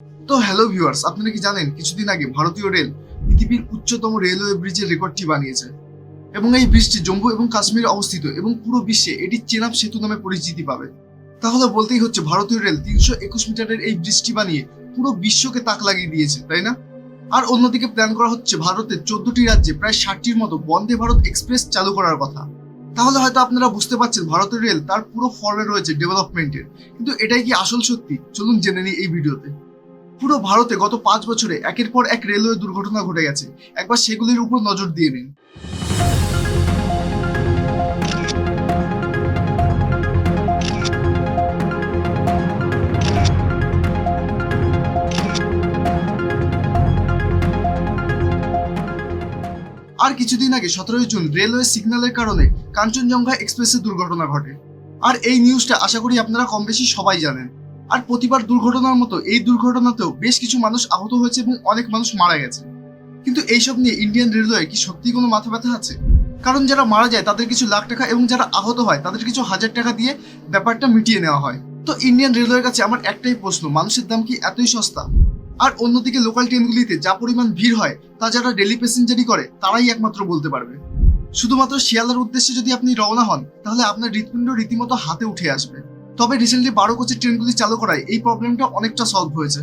তো hello viewers, আপনারা কি জানেন কিছুদিন আগে ভারতীয় রেল পৃথিবীর উচ্চতম রেলওয়ে ব্রিজের রেকর্ডটি বানিয়েছে এবং এই ব্রিজটি জম্মু এবং কাশ্মীরে অবস্থিত এবং পুরো বিশ্বে এটি চেনাব সেতু নামে পরিচিতি পাবে। তাহলে বলতেই হচ্ছে ভারতীয় রেল 321 মিটারের এই ব্রিজটি বানিয়ে পুরো বিশ্বকে তাক লাগিয়ে দিয়েছে, তাই না? আর অন্যদিকে প্ল্যান করা হচ্ছে ভারতের 14টি রাজ্যে প্রায় 60টির মতো বন্দে ভারত এক্সপ্রেস চালু করার কথা। তাহলে হয়তো আপনারা বুঝতে পারছেন ভারতের রেল তার পুরো ফর্মে রয়েছে ডেভেলপমেন্টের, কিন্তু এটাই কি আসল সত্যি? চলুন জেনে নিই এই ভিডিওতে। পুরো ভারতে গত 5 বছরে একের পর এক রেলওয়ে দুর্ঘটনা ঘটে গেছে, একবার সেগুলির উপর নজর দিয়ে নিন। আর কিছুদিন আগে 17 জুন রেলওয়ে সিগন্যালের কারণে কাঞ্চনজঙ্ঘা এক্সপ্রেসের দুর্ঘটনা ঘটে। আর এই নিউজটা আশা করি আপনারা কম বেশি সবাই জানেন। আর প্রতিবার দুর্ঘটনার মতো এই দুর্ঘটনাতেও বেশ কিছু মানুষ আহত হয়েছে এবং অনেক মানুষ মারা গেছে। কিন্তু এইসব নিয়ে ইন্ডিয়ান রেলওয়ে কি সত্যি কোনো মাথা ব্যথা আছে? কারণ যারা মারা যায় তাদের কিছু লাখ টাকা এবং যারা আহত হয় তাদের কিছু হাজার টাকা দিয়ে ব্যাপারটা মিটিয়ে নেওয়া হয়। তো ইন্ডিয়ান রেলওয়ের কাছে আমার একটাই প্রশ্ন, মানুষের দাম কি এতই সস্তা? আর অন্যদিকে লোকাল ট্রেনগুলিতে যা পরিমাণ ভিড় হয় তা যারা ডেলি প্যাসেঞ্জারি করে তারাই একমাত্র বলতে পারবে। শুধুমাত্র শিয়ালদার উদ্দেশ্যে যদি আপনি রওনা হন তাহলে আপনার হৃৎপিণ্ড রীতিমতো হাতে উঠে আসবে। তবে রিসেন্টলি 12 কোচের ট্রেনগুলি চালু করায় এই প্রবলেমটা অনেকটা সলভ হয়েছে।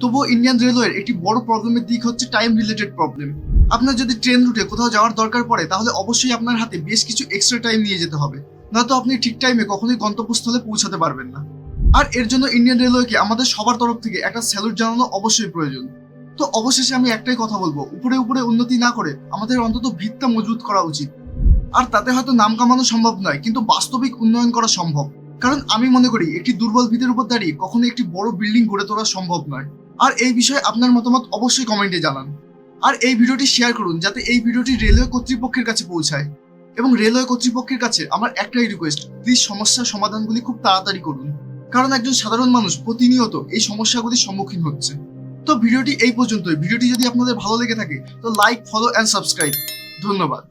তবুও ইন্ডিয়ান রেলওয়ের একটি বড় প্রবলেমের দিক হচ্ছে টাইম রিলেটেড প্রবলেম। আপনার যদি ট্রেন রুটে কোথাও যাওয়ার দরকার পড়ে তাহলে অবশ্যই আপনার হাতে বেশ কিছু এক্সট্রা টাইম নিয়ে যেতে হবে, নয়তো আপনি ঠিক টাইমে কখনোই গন্তব্যস্থলে পৌঁছাতে পারবেন না। আর এর জন্য ইন্ডিয়ান রেলওয়েকে আমাদের সবার তরফ থেকে একটা স্যালুট জানানো অবশ্যই প্রয়োজন। তো অবশেষে আমি একটাই কথা বলবো, উপরে উপরে উন্নতি না করে আমাদের অন্তত ভিতটা মজবুত করা উচিত। আর তাতে হয়তো নাম কামানো সম্ভব নয়, কিন্তু বাস্তবিক উন্নয়ন করা সম্ভব। কারণ আমি মনে করি একটি দুর্বল ভিতের উপর দাঁড়িয়ে কখনো একটি বড় বিল্ডিং গড়ে তোলা সম্ভব নয়। আর এই বিষয়ে আপনার মতামত অবশ্যই কমেন্টে জানান। আর এই ভিডিওটি শেয়ার করুন যাতে এই ভিডিওটি রেলওয়ে কর্তৃপক্ষের কাছে পৌঁছায়। এবং রেলওয়ে কর্তৃপক্ষের কাছে আমার একটাই রিকোয়েস্ট, প্লিজ সমস্যার সমাধানগুলি খুব তাড়াতাড়ি করুন। কারণ একজন সাধারণ মানুষ প্রতিনিয়ত এই সমস্যাগুলির সম্মুখীন হচ্ছে। তো ভিডিওটি এই পর্যন্তই। ভিডিওটি যদি আপনাদের ভালো লেগে থাকে তো লাইক, ফলো অ্যান্ড সাবস্ক্রাইব। ধন্যবাদ।